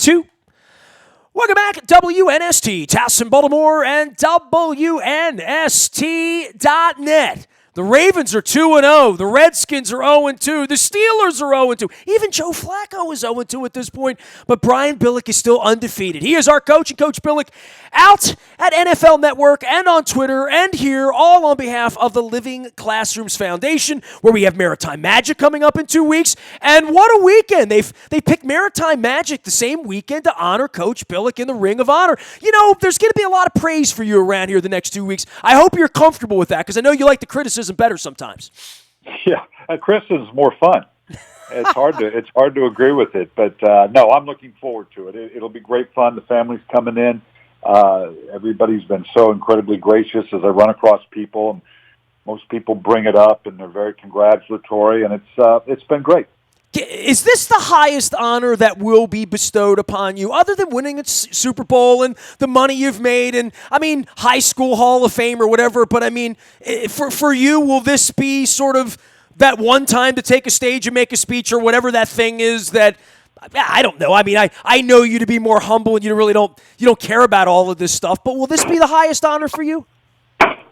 2. Welcome back, WNST, Towson, Baltimore, and WNST.net. The Ravens are 2-0. The Redskins are 0-2. The Steelers are 0-2. Even Joe Flacco is 0-2 at this point. But Brian Billick is still undefeated. He is our coach, and Coach Billick out at NFL Network and on Twitter and here, all on behalf of the Living Classrooms Foundation, where we have Maritime Magic coming up in 2 weeks. And what a weekend. They picked Maritime Magic the same weekend to honor Coach Billick in the Ring of Honor. You know, there's going to be a lot of praise for you around here the next 2 weeks. I hope you're comfortable with that, because I know you like the criticism better sometimes. Yeah, criticism is more fun. It's hard to agree with it, but no, I'm looking forward to it. It'll be great fun. The family's coming in. Everybody's been so incredibly gracious as I run across people, and most people bring it up, and they're very congratulatory, and it's been great. Is this the highest honor that will be bestowed upon you, other than winning a Super Bowl and the money you've made and, I mean, high school Hall of Fame or whatever, but, I mean, for you, will this be sort of that one time to take a stage and make a speech or whatever that thing is that, I don't know. I mean, I know you to be more humble and you don't care about all of this stuff, but will this be the highest honor for you?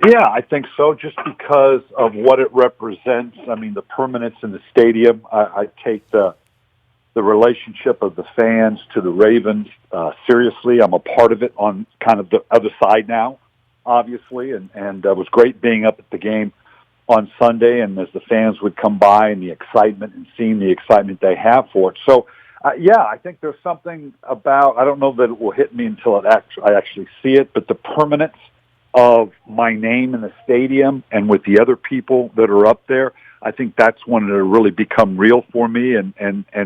Yeah, I think so, just because of what it represents. I mean, the permanence in the stadium. I take the relationship of the fans to the Ravens seriously. I'm a part of it on kind of the other side now, obviously, and it was great being up at the game on Sunday, and as the fans would come by and the excitement and seeing the excitement they have for it. So, yeah, I think there's something about, I don't know that it will hit me until I actually see it, but the permanence of my name in the stadium and with the other people that are up there, I think that's when it'll really become real for me and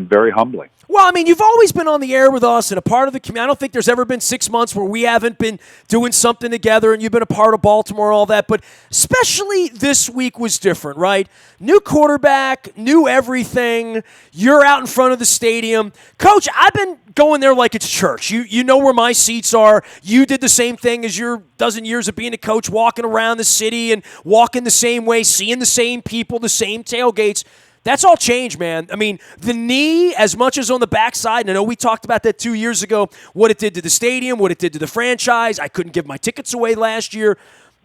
very humbling. Well, I mean, you've always been on the air with us and a part of the community. I don't think there's ever been 6 months where we haven't been doing something together, and you've been a part of Baltimore, all that. But especially this week was different, right? New quarterback, new everything. You're out in front of the stadium. Coach, I've been going there like it's church. You know where my seats are. You did the same thing as your dozen years of being a coach, walking around the city and walking the same way, seeing the same people, the same tailgates. That's all changed, man. I mean, the knee, as much as on the backside, and I know we talked about that 2 years ago, what it did to the stadium, what it did to the franchise. I couldn't give my tickets away last year.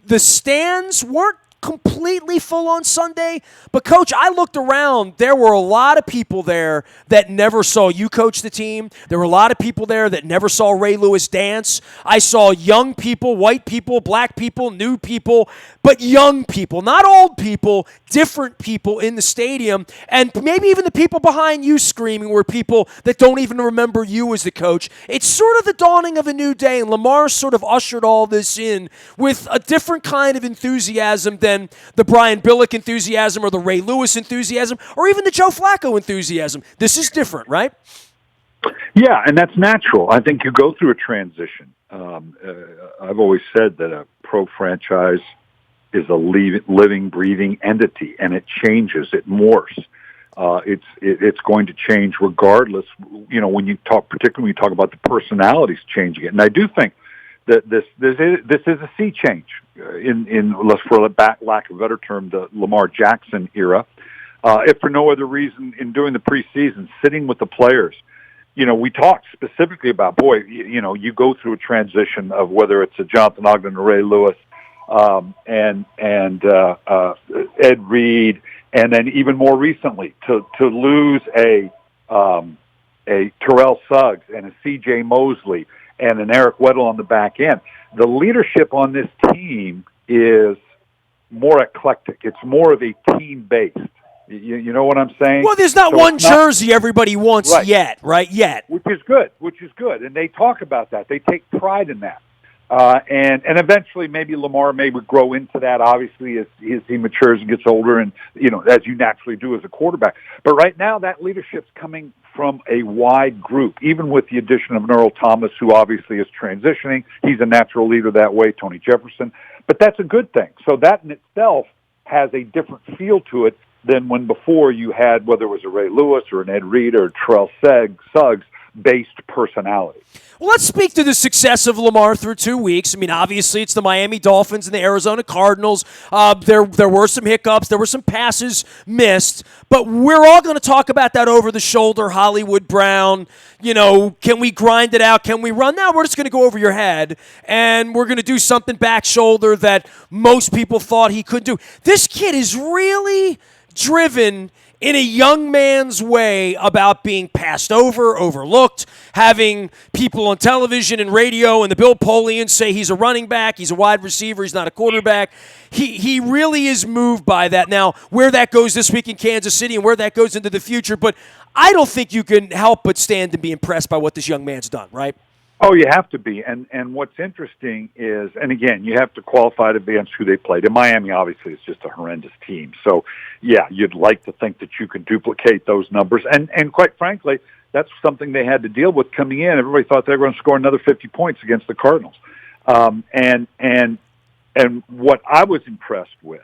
The stands weren't completely full on Sunday, but, Coach, I looked around. There were a lot of people there that never saw you coach the team. There were a lot of people there that never saw Ray Lewis dance. I saw young people, white people, black people, new people, but young people, not old people, different people in the stadium, and maybe even the people behind you screaming were people that don't even remember you as the coach. It's sort of the dawning of a new day, and Lamar sort of ushered all this in with a different kind of enthusiasm than the Brian Billick enthusiasm or the Ray Lewis enthusiasm or even the Joe Flacco enthusiasm. This is different, right? Yeah, and that's natural. I think you go through a transition. I've always said that a pro franchise is a living, breathing entity, and it changes, it morphs. It's going to change regardless. You know, when you talk, particularly when you talk about the personalities changing it, and I do think that this is a sea change in for lack of a better term, the Lamar Jackson era. If for no other reason, in doing the preseason, sitting with the players. You know, we talked specifically about, you go through a transition of whether it's a Jonathan Ogden or Ray Lewis, and Ed Reed, and then even more recently to lose a Terrell Suggs and a C.J. Mosley and an Eric Weddle on the back end. The leadership on this team is more eclectic. It's more of a team-based. You know what I'm saying? Well, there's not one jersey everybody wants yet, right? Yet. Which is good. And they talk about that. They take pride in that. And eventually maybe Lamar would grow into that, obviously, as he matures and gets older and, as you naturally do as a quarterback. But right now that leadership's coming from a wide group, even with the addition of Earl Thomas, who obviously is transitioning. He's a natural leader that way, Tony Jefferson. But that's a good thing. So that in itself has a different feel to it than when before you had, whether it was a Ray Lewis or an Ed Reed or Terrell Suggs, based personality. Well, let's speak to the success of Lamar through 2 weeks. I mean, obviously, it's the Miami Dolphins and the Arizona Cardinals. There were some hiccups. There were some passes missed. But we're all going to talk about that over-the-shoulder Hollywood Brown. Can we grind it out? Can we run? Now we're just going to go over your head, and we're going to do something back shoulder that most people thought he couldn't do. This kid is really driven in a young man's way about being passed over, overlooked, having people on television and radio and the Bill Polians say he's a running back, he's a wide receiver, he's not a quarterback. He really is moved by that. Now, where that goes this week in Kansas City and where that goes into the future, but I don't think you can help but stand and be impressed by what this young man's done, right? Oh, you have to be. And what's interesting is, and again, you have to qualify it against who they played. In Miami, obviously, it's just a horrendous team. So, yeah, you'd like to think that you could duplicate those numbers. And quite frankly, that's something they had to deal with coming in. Everybody thought they were going to score another 50 points against the Cardinals. And what I was impressed with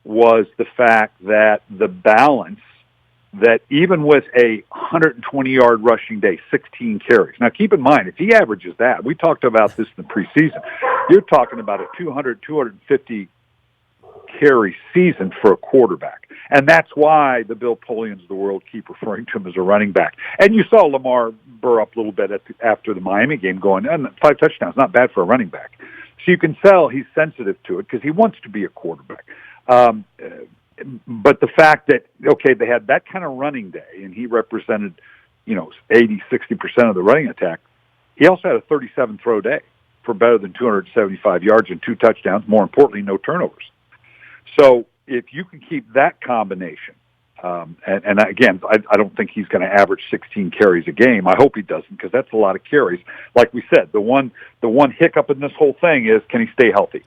was the fact that the balance, that even with a 120-yard rushing day, 16 carries. Now, keep in mind, if he averages that, we talked about this in the preseason, you're talking about a 200, 250 carry season for a quarterback. And that's why the Bill Polians of the world keep referring to him as a running back. And you saw Lamar burr up a little bit after the Miami game going, and 5 touchdowns, not bad for a running back. So you can tell he's sensitive to it because he wants to be a quarterback. But the fact that, okay, they had that kind of running day, and he represented, 80, 60% of the running attack, he also had a 37-throw day for better than 275 yards and 2 touchdowns, more importantly, no turnovers. So if you can keep that combination, and again, I don't think he's going to average 16 carries a game. I hope he doesn't, because that's a lot of carries. Like we said, the one hiccup in this whole thing is, can he stay healthy?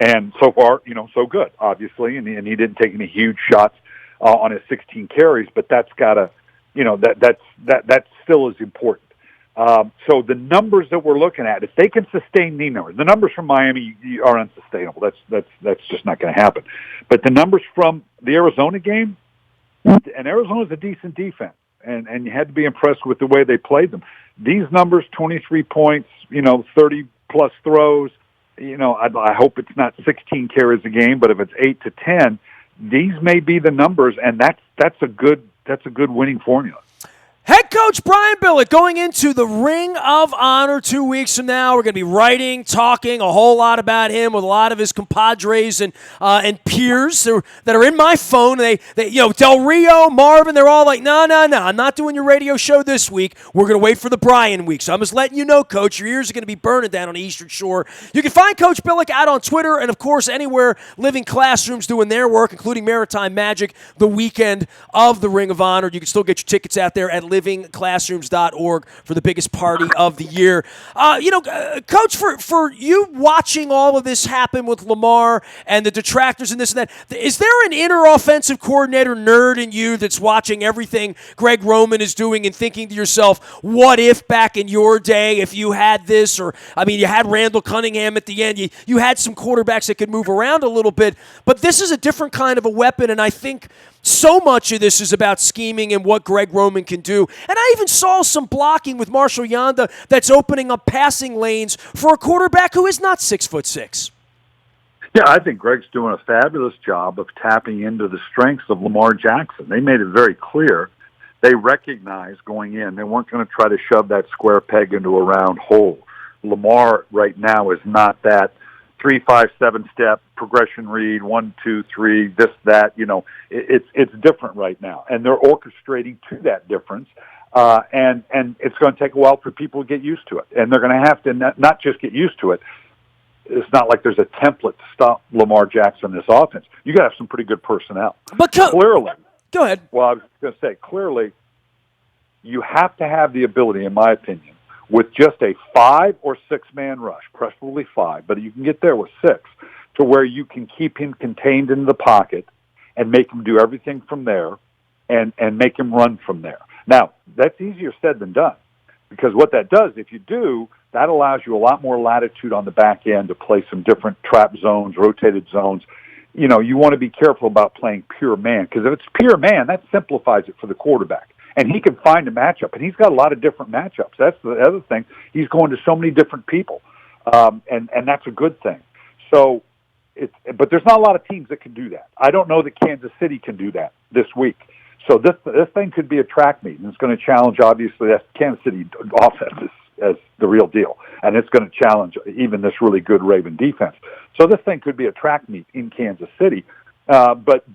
And so far, so good, obviously, and he didn't take any huge shots on his 16 carries, but that's got to, that still is important. So the numbers that we're looking at, if they can sustain these numbers, the numbers from Miami are unsustainable. That's just not going to happen. But the numbers from the Arizona game, and Arizona's a decent defense, and you had to be impressed with the way they played them. These numbers, 23 points, 30-plus throws, I hope it's not 16 carries a game, but if it's 8 to 10, these may be the numbers, and that's a good winning formula. Head coach Brian Billick going into the Ring of Honor 2 weeks from now. We're going to be writing, talking a whole lot about him with a lot of his compadres and peers that are in my phone. They Del Rio, Marvin, they're all like, no, I'm not doing your radio show this week. We're going to wait for the Brian week. So I'm just letting you know, Coach, your ears are going to be burning down on the Eastern Shore. You can find Coach Billick out on Twitter and, of course, anywhere Living Classrooms doing their work, including Maritime Magic, the weekend of the Ring of Honor. You can still get your tickets out there at livingclassrooms.org for the biggest party of the year. Coach, for you watching all of this happen with Lamar and the detractors and this and that, is there an inner offensive coordinator nerd in you that's watching everything Greg Roman is doing and thinking to yourself, what if back in your day, if you had this, or, you had Randall Cunningham at the end, you had some quarterbacks that could move around a little bit, but this is a different kind of a weapon, and I think so much of this is about scheming and what Greg Roman can do. And I even saw some blocking with Marshall Yanda that's opening up passing lanes for a quarterback who is not 6'6". Yeah, I think Greg's doing a fabulous job of tapping into the strengths of Lamar Jackson. They made it very clear. They recognized going in they weren't going to try to shove that square peg into a round hole. Lamar right now is not that 3, 5, 7 step progression read, 1, 2, 3, this, that, it's different right now. And they're orchestrating to that difference. And it's going to take a while for people to get used to it. And they're going to have to not just get used to it. It's not like there's a template to stop Lamar Jackson in this offense. You got to have some pretty good personnel. But clearly, go ahead. Well, I was going to say, clearly, you have to have the ability, in my opinion, with just a 5 or 6 man rush, preferably 5, but you can get there with 6, to where you can keep him contained in the pocket and make him do everything from there and make him run from there. Now, that's easier said than done, because what that does, if you do, that allows you a lot more latitude on the back end to play some different trap zones, rotated zones. You want to be careful about playing pure man, because if it's pure man, that simplifies it for the quarterback. And he can find a matchup, and he's got a lot of different matchups. That's the other thing. He's going to so many different people, and that's a good thing. So, but there's not a lot of teams that can do that. I don't know that Kansas City can do that this week. So this thing could be a track meet, and it's going to challenge, obviously, that Kansas City offense as the real deal, and it's going to challenge even this really good Raven defense. So this thing could be a track meet in Kansas City, but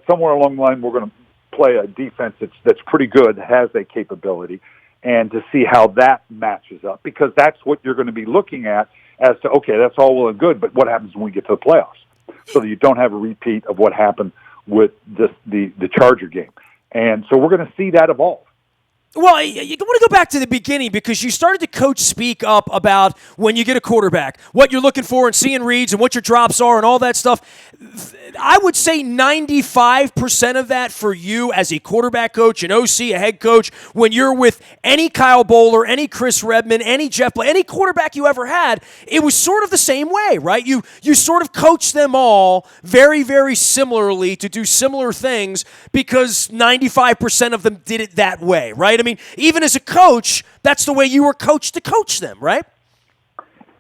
somewhere along the line we're going to play a defense that's pretty good, has a capability, and to see how that matches up, because that's what you're going to be looking at as to, okay, that's all well and good, but what happens when we get to the playoffs? So that you don't have a repeat of what happened with the Charger game. And so we're going to see that evolve. Well, you want to go back to the beginning, because you started to coach speak up about when you get a quarterback, what you're looking for and seeing reads and what your drops are and all that stuff. I would say 95% of that for you as a quarterback coach, an OC, a head coach, when you're with any Kyle Bowler, any Chris Redman, any Jeff Blake, any quarterback you ever had, it was sort of the same way, right? You sort of coached them all very, very similarly to do similar things, because 95% of them did it that way, right? I mean, even as a coach, that's the way you were coached to coach them, right?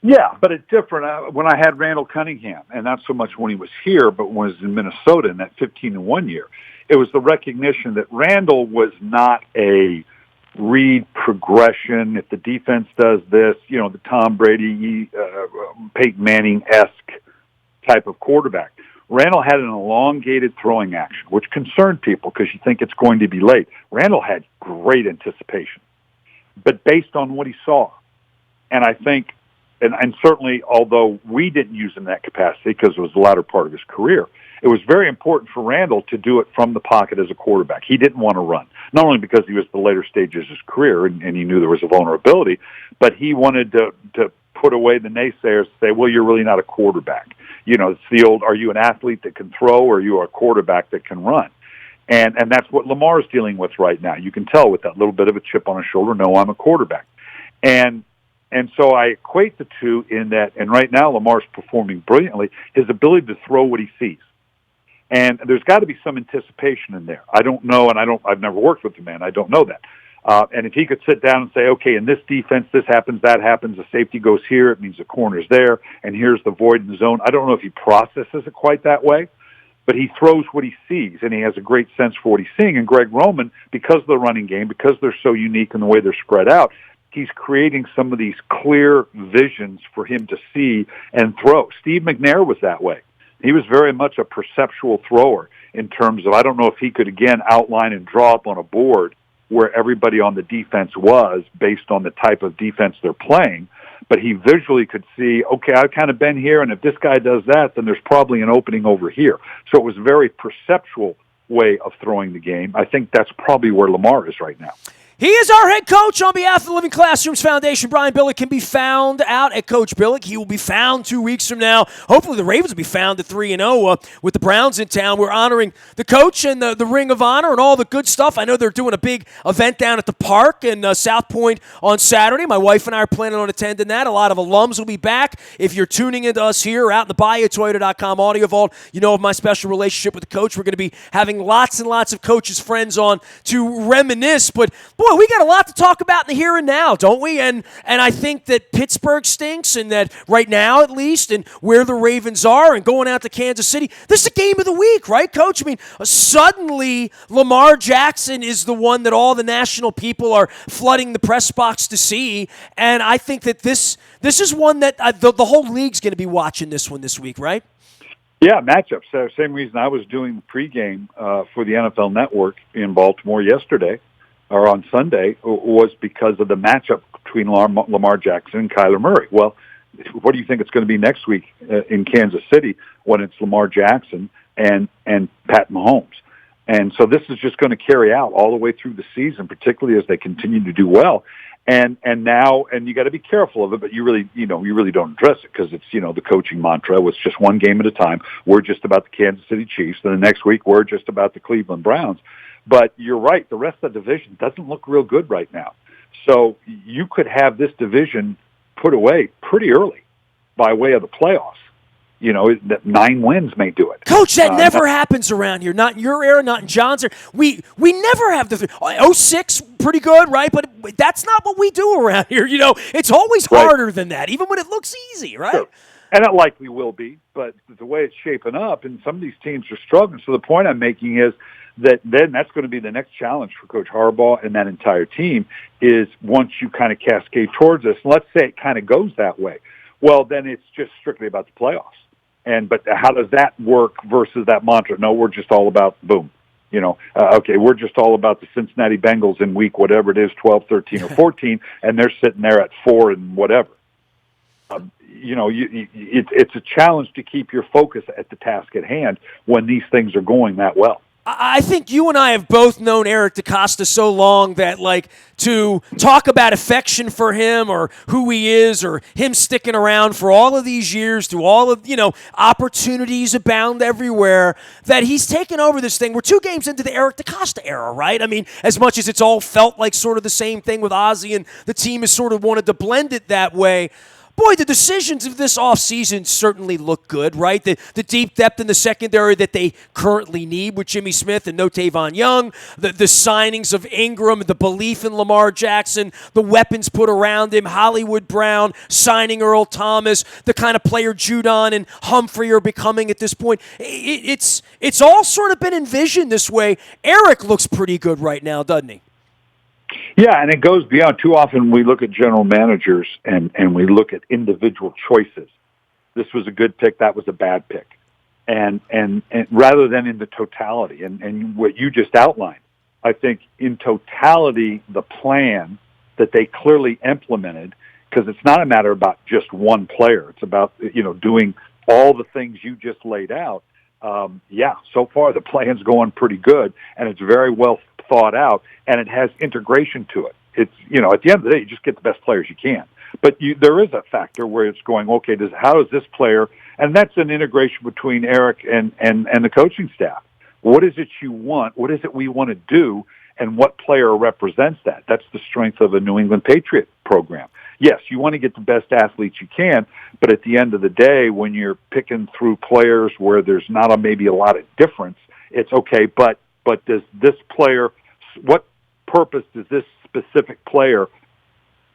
Yeah, but it's different. When I had Randall Cunningham, and not so much when he was here, but when he was in Minnesota in that 15-1 year, it was the recognition that Randall was not a read progression. If the defense does this, the Tom Brady, Peyton Manning-esque type of quarterback. Randall had an elongated throwing action, which concerned people because you think it's going to be late. Randall had great anticipation, but based on what he saw. And I think, and certainly, although we didn't use him in that capacity because it was the latter part of his career, it was very important for Randall to do it from the pocket as a quarterback. He didn't want to run, not only because he was the later stages of his career and he knew there was a vulnerability, but he wanted to put away the naysayers and say, well, you're really not a quarterback. It's the old, are you an athlete that can throw, or are you a quarterback that can run? And that's what Lamar is dealing with right now. You can tell with that little bit of a chip on his shoulder, no, I'm a quarterback. And so I equate the two in that, and right now Lamar's performing brilliantly, his ability to throw what he sees. And there's got to be some anticipation in there. I don't know, and I've never worked with the man. I don't know that. And if he could sit down and say, okay, in this defense, this happens, that happens, the safety goes here, it means the corner's there, and here's the void in the zone. I don't know if he processes it quite that way, but he throws what he sees, and he has a great sense for what he's seeing. And Greg Roman, because of the running game, because they're so unique in the way they're spread out, he's creating some of these clear visions for him to see and throw. Steve McNair was that way. He was very much a perceptual thrower in terms of, I don't know if he could, again, outline and draw up on a board where everybody on the defense was based on the type of defense they're playing, but he visually could see, okay, I've kind of been here, and if this guy does that, then there's probably an opening over here. So it was a very perceptual way of throwing the game. I think that's probably where Lamar is right now. He is our head coach on behalf of the Living Classrooms Foundation. Brian Billick can be found out at Coach Billick. He will be found 2 weeks from now. Hopefully the Ravens will be found at 3-0 with the Browns in town. We're honoring the coach and the Ring of Honor and all the good stuff. I know they're doing a big event down at the park in South Point on Saturday. My wife and I are planning on attending that. A lot of alums will be back. If you're tuning into us here or out in the Bayou, Toyota.com Audio Vault, you know of my special relationship with the coach. We're going to be having lots and lots of coaches' friends on to reminisce. But, boy, we got a lot to talk about in the here and now, don't we? And I think that Pittsburgh stinks, and that right now at least, and where the Ravens are and going out to Kansas City, this is the game of the week, right, Coach? I mean, suddenly Lamar Jackson is the one that all the national people are flooding the press box to see, and I think that this is one that the whole league's going to be watching this one this week, right? Yeah, matchups. Same reason I was doing the pregame for the NFL Network in Baltimore yesterday, or on Sunday, was because of the matchup between Lamar Jackson and Kyler Murray. Well, what do you think it's going to be next week in Kansas City when it's Lamar Jackson and Pat Mahomes? And so this is just going to carry out all the way through the season, particularly as they continue to do well. And now you got to be careful of it, but you really don't address it because it's, the coaching mantra. It's just one game at a time. We're just about the Kansas City Chiefs. Then the next week, we're just about the Cleveland Browns. But you're right, the rest of the division doesn't look real good right now. So you could have this division put away pretty early by way of the playoffs. that 9 wins may do it. Coach, that never happens around here. Not in your era, not in John's era. We never have the 06 pretty good, right? But that's not what we do around here. It's always harder than that, even when it looks easy, right? Sure. And it likely will be, but the way it's shaping up, and some of these teams are struggling. So the point I'm making is that then that's going to be the next challenge for Coach Harbaugh and that entire team is once you kind of cascade towards this, let's say it kind of goes that way. Well, then it's just strictly about the playoffs. But how does that work versus that mantra? No, we're just all about boom. Okay, we're just all about the Cincinnati Bengals in week whatever it is, 12, 13, or 14, and they're sitting there at 4 and whatever. It's a challenge to keep your focus at the task at hand when these things are going that well. I think you and I have both known Eric DeCosta so long that, to talk about affection for him or who he is or him sticking around for all of these years to all of, opportunities abound everywhere, that he's taken over this thing. We're 2 games into the Eric DeCosta era, right? I mean, as much as it's all felt like sort of the same thing with Ozzie and the team has sort of wanted to blend it that way. Boy, the decisions of this offseason certainly look good, right? The deep depth in the secondary that they currently need with Jimmy Smith and no Tavon Young, the signings of Ingram, the belief in Lamar Jackson, the weapons put around him, Hollywood Brown, signing Earl Thomas, the kind of player Judon and Humphrey are becoming at this point. It's all sort of been envisioned this way. Eric looks pretty good right now, doesn't he? Yeah, and it goes beyond. Too often we look at general managers and we look at individual choices. This was a good pick, that was a bad pick. And rather than in the totality. And what you just outlined, I think in totality, the plan that they clearly implemented, because it's not a matter about just one player. It's about, doing all the things you just laid out. So far the plan's going pretty good, and it's very well thought out, and it has integration to it. It's, at the end of the day, you just get the best players you can. But there is a factor where it's going, okay, how does this player, and that's an integration between Eric and the coaching staff. What is it you want? What is it we want to do? And what player represents that? That's the strength of a New England Patriot program. Yes, you want to get the best athletes you can, but at the end of the day, when you're picking through players where there's not maybe a lot of difference, it's okay, but does this player, what purpose does this specific player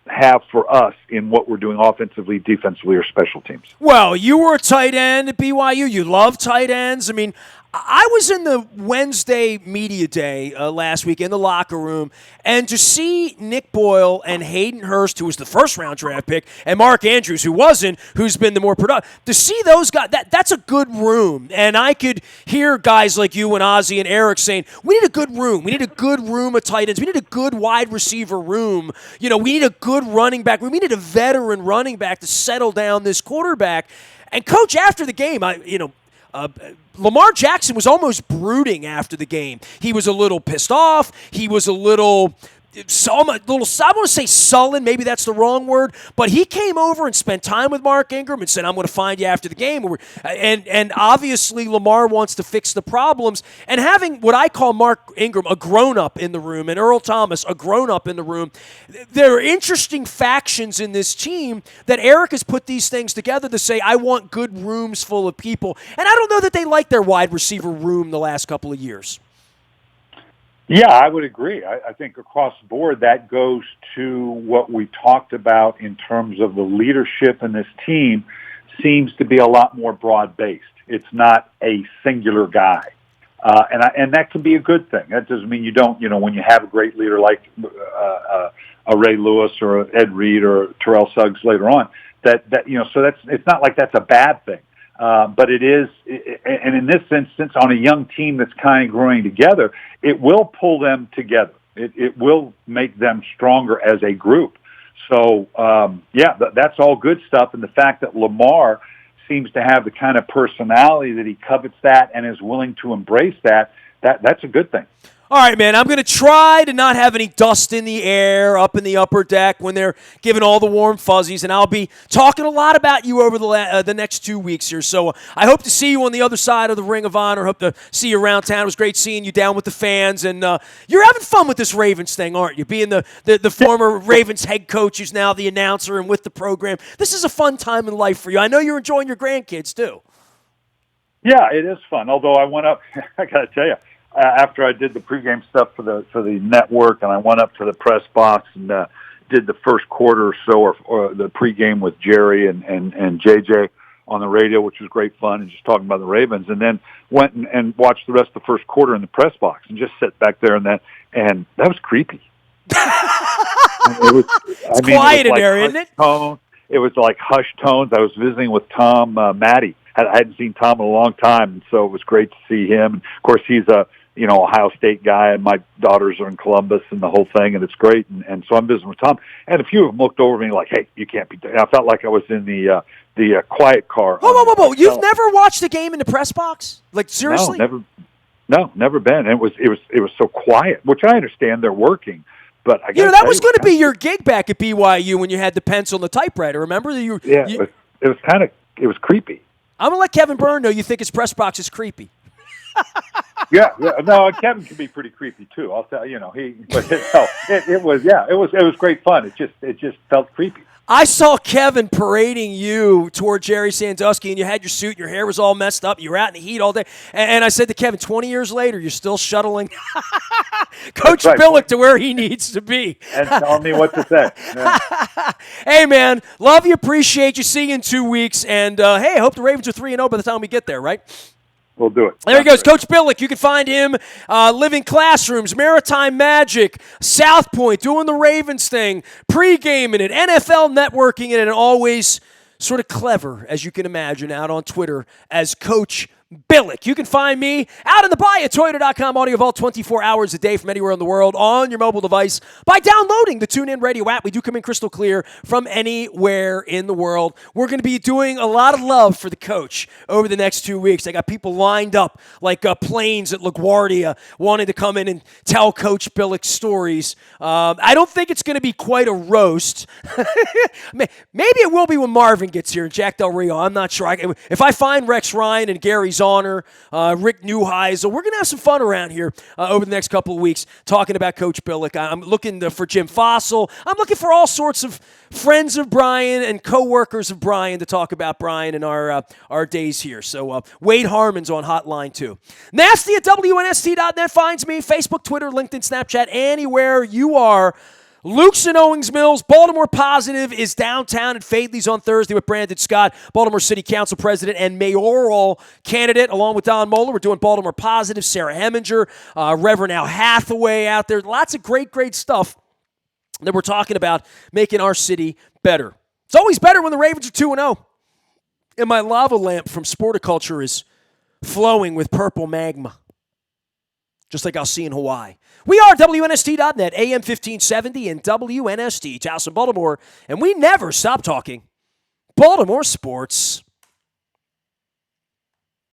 have for us in what we're doing offensively, defensively, or special teams? Well, you were a tight end at BYU. You love tight ends. I mean, I was in the Wednesday media day last week in the locker room, and to see Nick Boyle and Hayden Hurst, who was the first-round draft pick, and Mark Andrews, who wasn't, who's been the more productive, to see those guys, that's a good room. And I could hear guys like you and Ozzie and Eric saying, we need a good room. We need a good room of tight ends. We need a good wide receiver room. We need a good running back. We needed a veteran running back to settle down this quarterback. And, Coach, after the game, Lamar Jackson was almost brooding after the game. He was a little pissed off. He was a little, I want to say sullen. Maybe that's the wrong word. But he came over and spent time with Mark Ingram and said, I'm going to find you after the game. And obviously Lamar wants to fix the problems. And having what I call Mark Ingram, a grown-up in the room, and Earl Thomas, a grown-up in the room, there are interesting factions in this team that Eric has put these things together to say, I want good rooms full of people. And I don't know that they like their wide receiver room the last couple of years. Yeah, I would agree. I think across the board that goes to what we talked about in terms of the leadership in this team seems to be a lot more broad-based. It's not a singular guy. And that can be a good thing. That doesn't mean you don't, when you have a great leader like a Ray Lewis or a Ed Reed or Terrell Suggs later on, so it's not like that's a bad thing. But it is, and in this instance, on a young team that's kind of growing together, it will pull them together. It will make them stronger as a group. So, that's all good stuff. And the fact that Lamar seems to have the kind of personality that he covets that and is willing to embrace that's a good thing. All right, man, I'm going to try to not have any dust in the air up in the upper deck when they're giving all the warm fuzzies, and I'll be talking a lot about you over the next 2 weeks here. So I hope to see you on the other side of the Ring of Honor. Hope to see you around town. It was great seeing you down with the fans, and you're having fun with this Ravens thing, aren't you? Being the former Ravens head coach who's now the announcer and with the program. This is a fun time in life for you. I know you're enjoying your grandkids, too. Yeah, it is fun. Although I went up, I got to tell you, after I did the pregame stuff for the network, and I went up to the press box and did the first quarter or so, or the pregame with Jerry and JJ on the radio, which was great fun, and just talking about the Ravens, and then went and watched the rest of the first quarter in the press box, and just sat back there and that was creepy. It's quiet in there, isn't it? It was like hushed tones. I was visiting with Tom Matty. I hadn't seen Tom in a long time, and so it was great to see him. And of course, he's a Ohio State guy, and my daughters are in Columbus and the whole thing, and it's great. And so I'm visiting with Tom, and a few of them looked over at me like, "Hey, you can't be." I felt like I was in the quiet car. Whoa! You've never watched a game in the press box? Like seriously? No, never been. It was so quiet, which I understand they're working. But I that was going to be your gig back at BYU when you had the pencil and the typewriter. Remember? It was creepy. I'm going to let Kevin Byrne know you think his press box is creepy. Yeah. No, Kevin can be pretty creepy too. I'll tell you. It was great fun. It just felt creepy. I saw Kevin parading you toward Jerry Sandusky, and you had your suit, and your hair was all messed up. You were out in the heat all day. And I said to Kevin, 20 years later, you're still shuttling Coach Billick to where he needs to be. And telling me what to say. Yeah. Hey, man, love you, appreciate you. See you in 2 weeks. And, hey, I hope the Ravens are 3-0 by the time we get there, right? We'll do it. There he goes, Coach Billick. You can find him living classrooms, Maritime Magic, South Point, doing the Ravens thing, pre-gaming it, NFL networking it, and always sort of clever, as you can imagine, out on Twitter as Coach Billick. You can find me out in the bay at Toyota.com, audio vault 24 hours a day from anywhere in the world on your mobile device by downloading the TuneIn Radio app. We do come in crystal clear from anywhere in the world. We're going to be doing a lot of love for the coach over the next 2 weeks. I got people lined up like planes at LaGuardia wanting to come in and tell Coach Billick stories. I don't think it's going to be quite a roast. Maybe it will be when Marvin gets here and Jack Del Rio. I'm not sure. If I find Rex Ryan and Gary Zahner, Rick Neuheisel. We're going to have some fun around here over the next couple of weeks talking about Coach Billick. I'm looking for Jim Fossil. I'm looking for all sorts of friends of Brian and co-workers of Brian to talk about Brian and our days here. So Wade Harmon's on Hotline too. Nasty at WNST.net finds me. Facebook, Twitter, LinkedIn, Snapchat, anywhere you are. Luke's in Owings Mills. Baltimore Positive is downtown at Fadley's on Thursday with Brandon Scott, Baltimore City Council President and mayoral candidate, along with Don Moeller. We're doing Baltimore Positive, Sarah Heminger, Reverend Al Hathaway out there. Lots of great stuff that we're talking about making our city better. It's always better when the Ravens are 2-0. And my lava lamp from Sporticulture is flowing with purple magma, just like I'll see in Hawaii. We are WNST.net, AM 1570 and WNST, Towson, Baltimore, and we never stop talking Baltimore sports.